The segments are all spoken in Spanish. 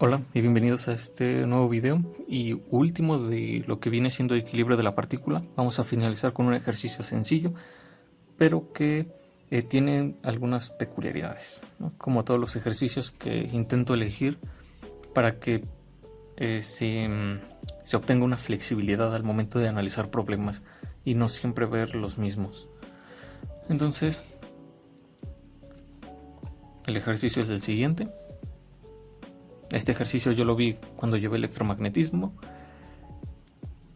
Hola y bienvenidos a este nuevo video y último de lo que viene siendo el equilibrio de la partícula. Vamos a finalizar con un ejercicio sencillo, pero que tiene algunas peculiaridades, ¿no? Como todos los ejercicios que intento elegir para que se obtenga una flexibilidad al momento de analizar problemas y no siempre ver los mismos. Entonces, el ejercicio es el siguiente. Este ejercicio yo lo vi cuando llevé electromagnetismo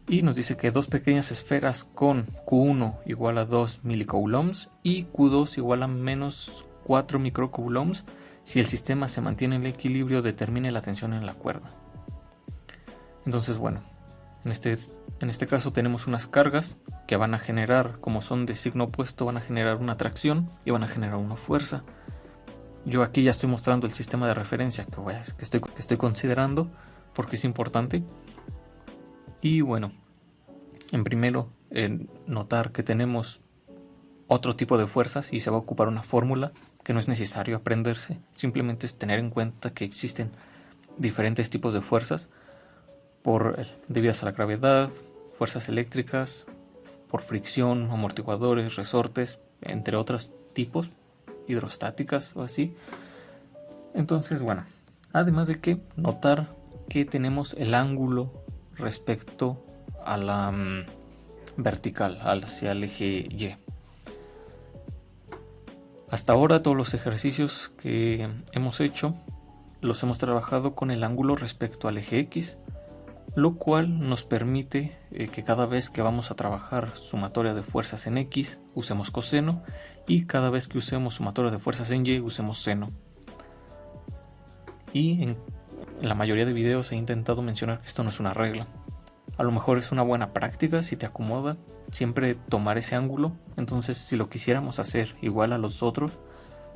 y nos dice que dos pequeñas esferas con Q1 igual a 2 milicoulombs y Q2 igual a menos 4 microcoulombs, si el sistema se mantiene en equilibrio, determine la tensión en la cuerda. Entonces, bueno, en este caso tenemos unas cargas que van a generar, como son de signo opuesto, van a generar una tracción y van a generar una fuerza. Yo aquí ya estoy mostrando el sistema de referencia que estoy considerando porque es importante. Y bueno, en primero, notar que tenemos otro tipo de fuerzas y se va a ocupar una fórmula que no es necesario aprenderse. Simplemente es tener en cuenta que existen diferentes tipos de fuerzas debidas a la gravedad, fuerzas eléctricas, por fricción, amortiguadores, resortes, entre otros tipos, hidrostáticas o así. Entonces, bueno, además de que notar que tenemos el ángulo respecto a la vertical, hacia el eje Y. Hasta ahora todos los ejercicios que hemos hecho los hemos trabajado con el ángulo respecto al eje X, lo cual nos permite que cada vez que vamos a trabajar sumatoria de fuerzas en X usemos coseno, y cada vez que usemos sumatoria de fuerzas en Y usemos seno. Y en la mayoría de videos he intentado mencionar que esto no es una regla. A lo mejor es una buena práctica si te acomoda siempre tomar ese ángulo. Entonces, si lo quisiéramos hacer igual a los otros,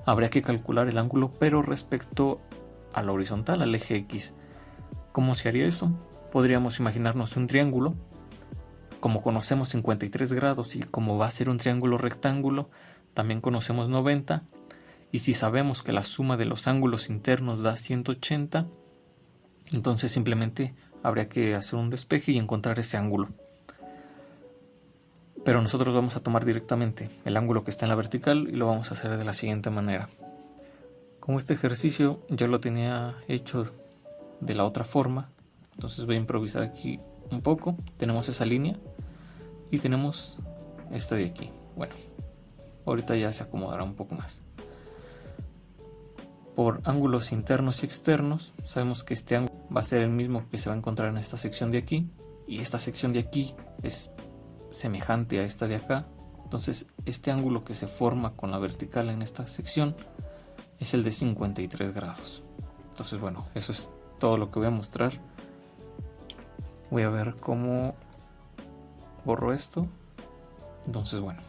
habría que calcular el ángulo pero respecto a la horizontal, al eje X. ¿Cómo se haría eso? Podríamos imaginarnos un triángulo. Como conocemos 53 grados y como va a ser un triángulo rectángulo, también conocemos 90. Y si sabemos que la suma de los ángulos internos da 180, entonces simplemente habría que hacer un despeje y encontrar ese ángulo. Pero nosotros vamos a tomar directamente el ángulo que está en la vertical y lo vamos a hacer de la siguiente manera. Como este ejercicio yo lo tenía hecho de la otra forma, entonces voy a improvisar aquí un poco. Tenemos esa línea y tenemos esta de aquí. Bueno, ahorita ya se acomodará un poco más. Por ángulos internos y externos, sabemos que este ángulo va a ser el mismo que se va a encontrar en esta sección de aquí, y esta sección de aquí es semejante a esta de acá. Entonces este ángulo que se forma con la vertical en esta sección es el de 53 grados. Entonces, bueno, eso es todo lo que voy a mostrar. Voy a ver cómo borro esto. Entonces, bueno,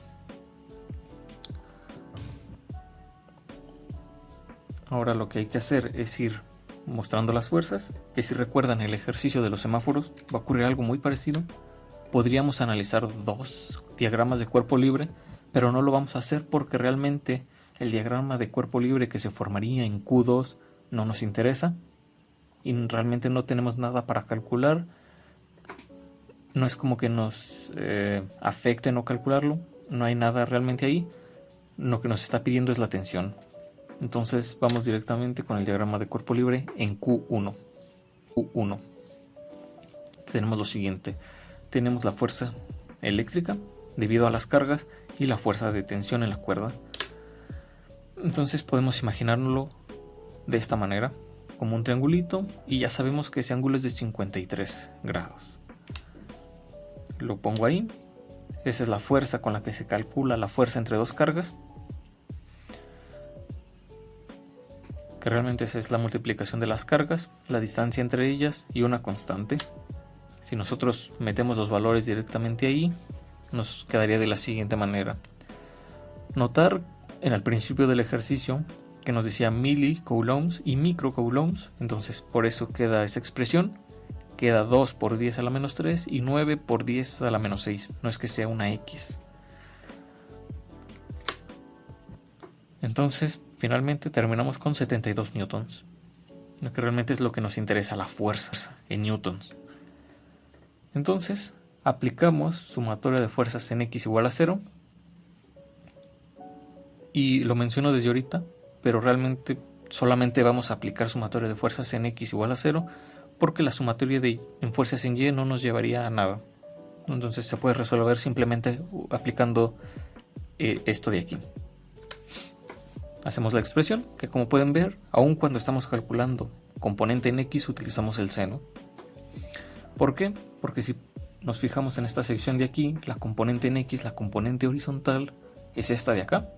ahora lo que hay que hacer es ir mostrando las fuerzas, que si recuerdan el ejercicio de los semáforos va a ocurrir algo muy parecido. Podríamos analizar dos diagramas de cuerpo libre, pero no lo vamos a hacer porque realmente el diagrama de cuerpo libre que se formaría en Q2 no nos interesa y realmente no tenemos nada para calcular. No es como que nos afecte no calcularlo, no hay nada realmente ahí. Lo que nos está pidiendo es la tensión. Entonces vamos directamente con el diagrama de cuerpo libre en Q1. Tenemos lo siguiente. Tenemos la fuerza eléctrica debido a las cargas y la fuerza de tensión en la cuerda. Entonces podemos imaginarlo de esta manera, como un triangulito, y ya sabemos que ese ángulo es de 53 grados. Lo pongo ahí. Esa es la fuerza con la que se calcula la fuerza entre dos cargas, que realmente esa es la multiplicación de las cargas, la distancia entre ellas y una constante. Si nosotros metemos los valores directamente ahí, nos quedaría de la siguiente manera. Notar en el principio del ejercicio que nos decía milicoulombs y microcoulombs, entonces por eso queda esa expresión. Queda 2 por 10 a la menos 3 y 9 por 10 a la menos 6. No es que sea una X. Entonces, finalmente terminamos con 72 newtons. lo que realmente es lo que nos interesa, la fuerza en newtons. Entonces aplicamos sumatoria de fuerzas en x igual a 0, y lo menciono desde ahorita, pero realmente solamente vamos a aplicar sumatoria de fuerzas en x igual a 0, porque la sumatoria en fuerzas en y no nos llevaría a nada. Entonces se puede resolver simplemente aplicando esto de aquí. Hacemos la expresión, que como pueden ver, aun cuando estamos calculando componente en x, utilizamos el seno. ¿Por qué? Porque si nos fijamos en esta sección de aquí, la componente en x, la componente horizontal, es esta de acá.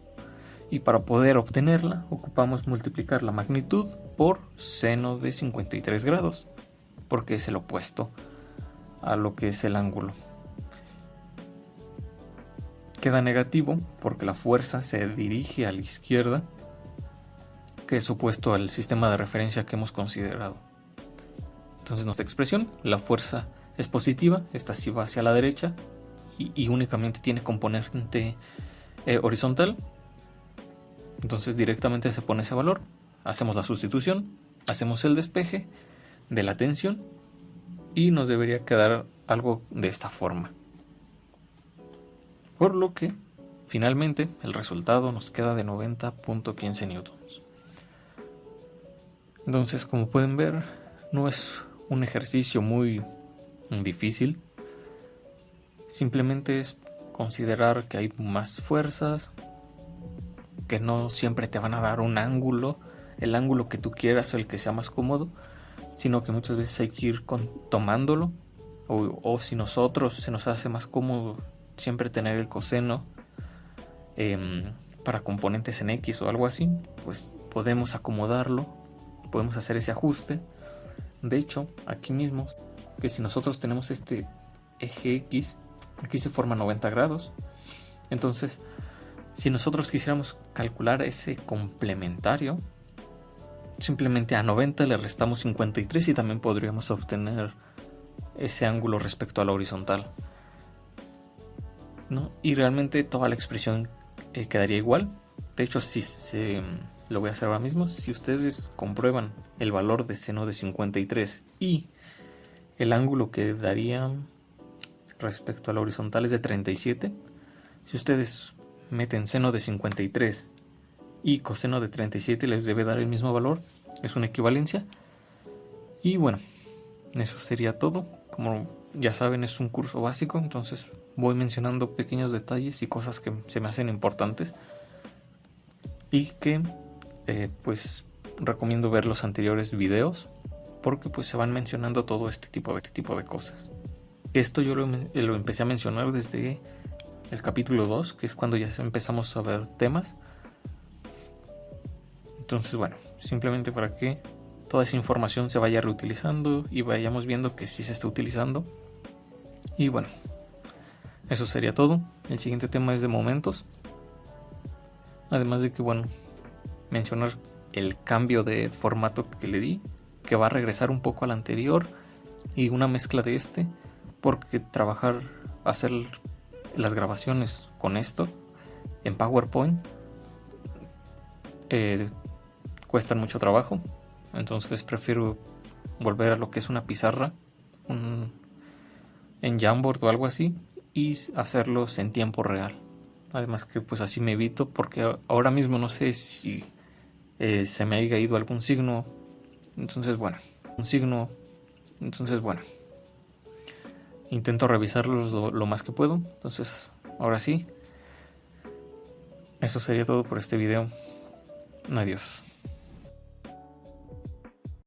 Y para poder obtenerla, ocupamos multiplicar la magnitud por seno de 53 grados, porque es el opuesto a lo que es el ángulo. Queda negativo porque la fuerza se dirige a la izquierda, que es opuesto al sistema de referencia que hemos considerado. Entonces nuestra expresión, la fuerza es positiva, esta sí va hacia la derecha y únicamente tiene componente horizontal. Entonces directamente se pone ese valor, hacemos la sustitución, hacemos el despeje de la tensión y nos debería quedar algo de esta forma. Por lo que finalmente el resultado nos queda de 90.15 newtons. Entonces, como pueden ver, no es un ejercicio muy difícil. Simplemente es considerar que hay más fuerzas, que no siempre te van a dar un ángulo, el ángulo que tú quieras o el que sea más cómodo, sino que muchas veces hay que ir tomándolo, o si nosotros se nos hace más cómodo siempre tener el coseno para componentes en x o algo así, pues podemos acomodarlo, podemos hacer ese ajuste. De hecho, aquí mismo, que si nosotros tenemos este eje x, aquí se forma 90 grados, entonces si nosotros quisiéramos calcular ese complementario, simplemente a 90 le restamos 53 y también podríamos obtener ese ángulo respecto a la horizontal, ¿no? Y realmente toda la expresión quedaría igual. De hecho, lo voy a hacer ahora mismo. Si ustedes comprueban el valor de seno de 53 y el ángulo que daría respecto a la horizontal es de 37, si ustedes meten seno de 53 y coseno de 37, les debe dar el mismo valor. Es una equivalencia. Y bueno, eso sería todo. Como ya saben, es un curso básico, entonces voy mencionando pequeños detalles y cosas que se me hacen importantes y que pues recomiendo ver los anteriores videos, porque pues se van mencionando todo este tipo de cosas. Esto yo lo empecé a mencionar desde el capítulo 2, que es cuando ya empezamos a ver temas. Entonces bueno, simplemente para que toda esa información se vaya reutilizando y vayamos viendo que sí se está utilizando. Y bueno, eso sería todo. El siguiente tema es de momentos. Además de que, bueno, mencionar el cambio de formato que le di, que va a regresar un poco al anterior y una mezcla de este, porque hacer las grabaciones con esto en PowerPoint cuestan mucho trabajo. Entonces prefiero volver a lo que es una pizarra en Jamboard o algo así y hacerlos en tiempo real. Además que pues así me evito, porque ahora mismo no sé si se me haya ido algún signo. Entonces bueno, intento revisarlos lo más que puedo. Entonces ahora sí, eso sería todo por este video. Adiós.